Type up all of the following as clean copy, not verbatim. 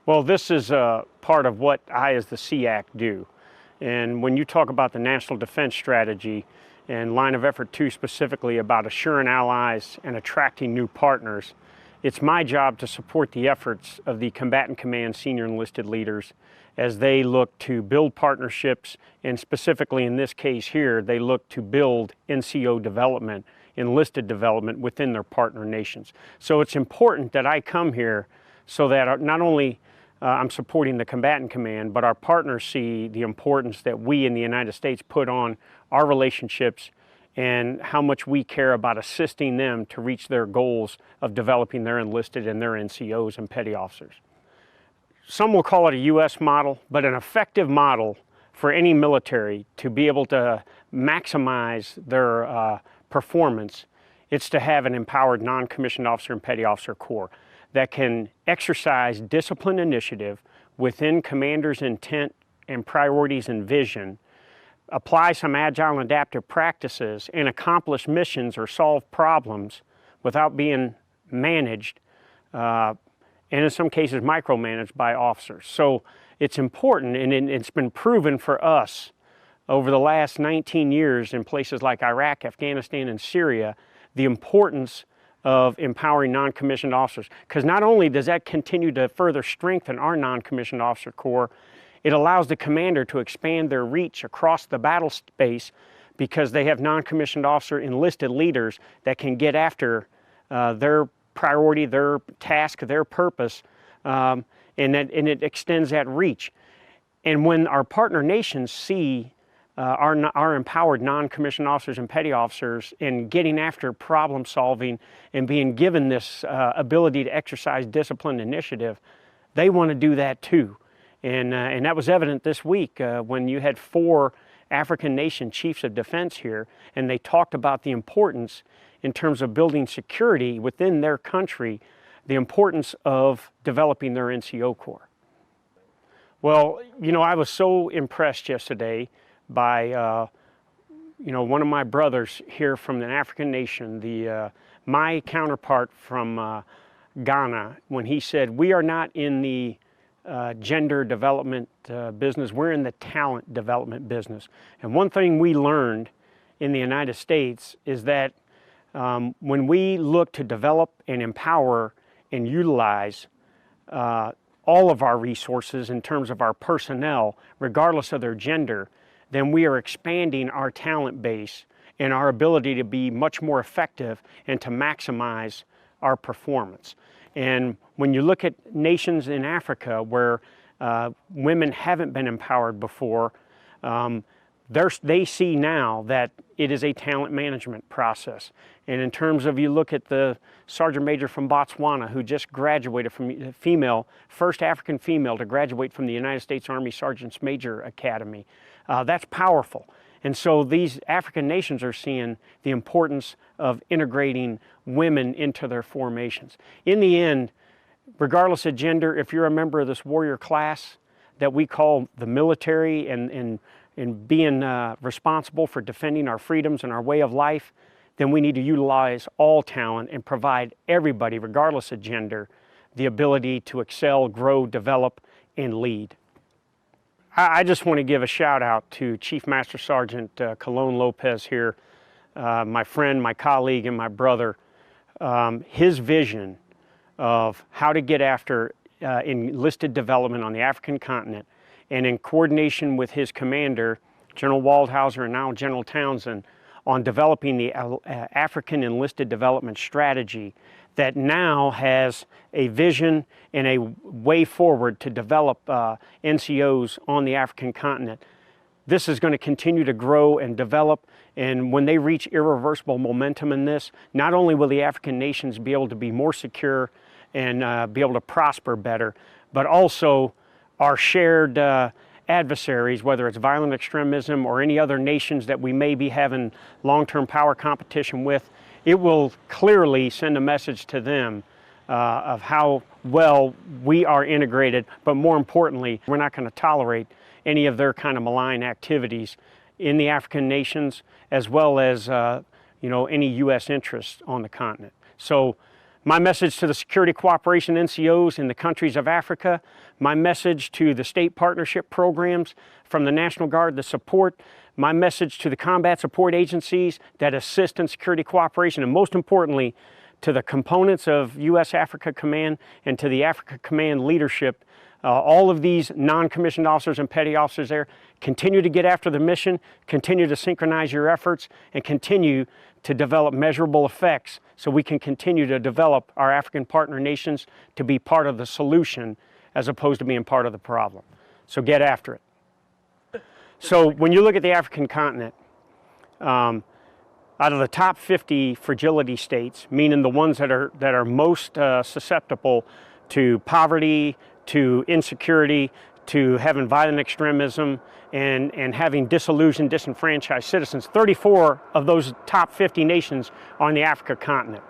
Well, this is part of what I, as the SEAC, do. And when you talk about the National Defense Strategy and Line of Effort 2 specifically about assuring allies and attracting new partners, it's my job to support the efforts of the Combatant Command senior enlisted leaders as they look to build partnerships, and specifically in this case here, they look to build NCO development, enlisted development within their partner nations. So it's important that I come here so that not only I'm supporting the Combatant Command, but our partners see the importance that we in the United States put on our relationships and how much we care about assisting them to reach their goals of developing their enlisted and their NCOs and petty officers. Some will call it a U.S. model, but an effective model for any military to be able to maximize their performance, it's to have an empowered non-commissioned officer and petty officer corps that can exercise disciplined initiative within commanders' intent and priorities and vision, apply some agile and adaptive practices, and accomplish missions or solve problems without being managed, and in some cases micromanaged by officers. So it's important, and it's been proven for us over the last 19 years in places like Iraq, Afghanistan, and Syria, the importance of empowering non-commissioned officers. Because not only does that continue to further strengthen our non-commissioned officer corps, it allows the commander to expand their reach across the battle space because they have non-commissioned officer enlisted leaders that can get after their priority, their task, their purpose, and it extends that reach. And when our partner nations see our empowered non-commissioned officers and petty officers in getting after problem solving and being given this ability to exercise disciplined initiative, they want to do that too. And that was evident this week when you had 4 African nation chiefs of defense here, and they talked about the importance in terms of building security within their country, the importance of developing their NCO corps. Well, you know, I was so impressed yesterday by one of my brothers here from an African nation, my counterpart from Ghana, when he said, "We are not in the gender development business, we're in the talent development business." And one thing we learned in the United States is that when we look to develop and empower and utilize all of our resources in terms of our personnel, regardless of their gender, then we are expanding our talent base and our ability to be much more effective and to maximize our performance. And when you look at nations in Africa where women haven't been empowered before, they see now that it is a talent management process. And in terms of, you look at the Sergeant Major from Botswana who just graduated from first African female to graduate from the United States Army Sergeants Major Academy. That's powerful. And so these African nations are seeing the importance of integrating women into their formations. In the end, regardless of gender, if you're a member of this warrior class that we call the military and being responsible for defending our freedoms and our way of life, then we need to utilize all talent and provide everybody, regardless of gender, the ability to excel, grow, develop, and lead. I just want to give a shout out to Chief Master Sergeant Colon Lopez here, my friend, my colleague, and my brother. His vision of how to get after enlisted development on the African continent, and in coordination with his commander, General Waldhauser and now General Townsend, on developing the African enlisted development strategy that now has a vision and a way forward to develop NCOs on the African continent. This is going to continue to grow and develop, and when they reach irreversible momentum in this, not only will the African nations be able to be more secure and be able to prosper better, but also our shared adversaries, whether it's violent extremism or any other nations that we may be having long-term power competition with, it will clearly send a message to them of how well we are integrated, but more importantly, we're not going to tolerate any of their kind of malign activities in the African nations, as well as any U.S. interests on the continent. So My message to the security cooperation NCOs in the countries of Africa, my message to the state partnership programs from the National Guard, the support, my message to the combat support agencies that assist in security cooperation, and most importantly, to the components of U.S. Africa Command and to the Africa Command leadership, all of these non-commissioned officers and petty officers there, continue to get after the mission, continue to synchronize your efforts, and continue to develop measurable effects so we can continue to develop our African partner nations to be part of the solution as opposed to being part of the problem. So get after it. So when you look at the African continent, out of the top 50 fragility states, meaning the ones that are most susceptible to poverty, to insecurity, to having violent extremism, and having disillusioned, disenfranchised citizens. 34 of those top 50 nations are on the Africa continent.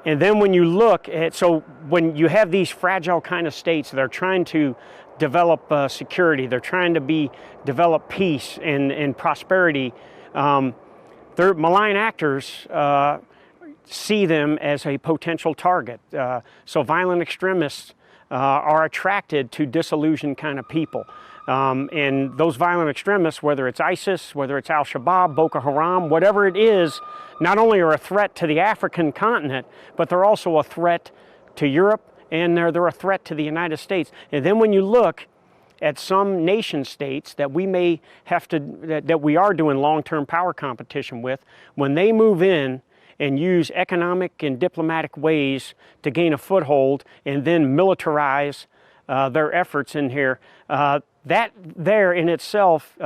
And then when you look at, so when you have these fragile kind of states that are trying to develop security, they're trying to develop peace and prosperity, their malign actors see them as a potential target. So violent extremists are attracted to disillusioned kind of people. And those violent extremists, whether it's ISIS, whether it's Al-Shabaab, Boko Haram, whatever it is, not only are a threat to the African continent, but they're also a threat to Europe, and they're a threat to the United States. And then when you look at some nation states that we may have to, that we are doing long-term power competition with, when they move in and use economic and diplomatic ways to gain a foothold and then militarize their efforts in here, that there in itself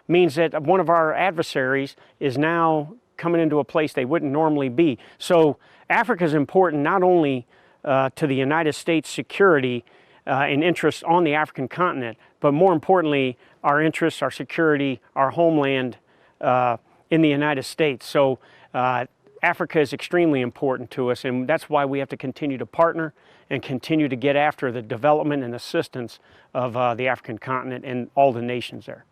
means that one of our adversaries is now coming into a place they wouldn't normally be. So Africa is important not only to the United States security and interests on the African continent, but more importantly, our interests, our security, our homeland in the United States. So Africa is extremely important to us, and that's why we have to continue to partner and continue to get after the development and assistance of the African continent and all the nations there.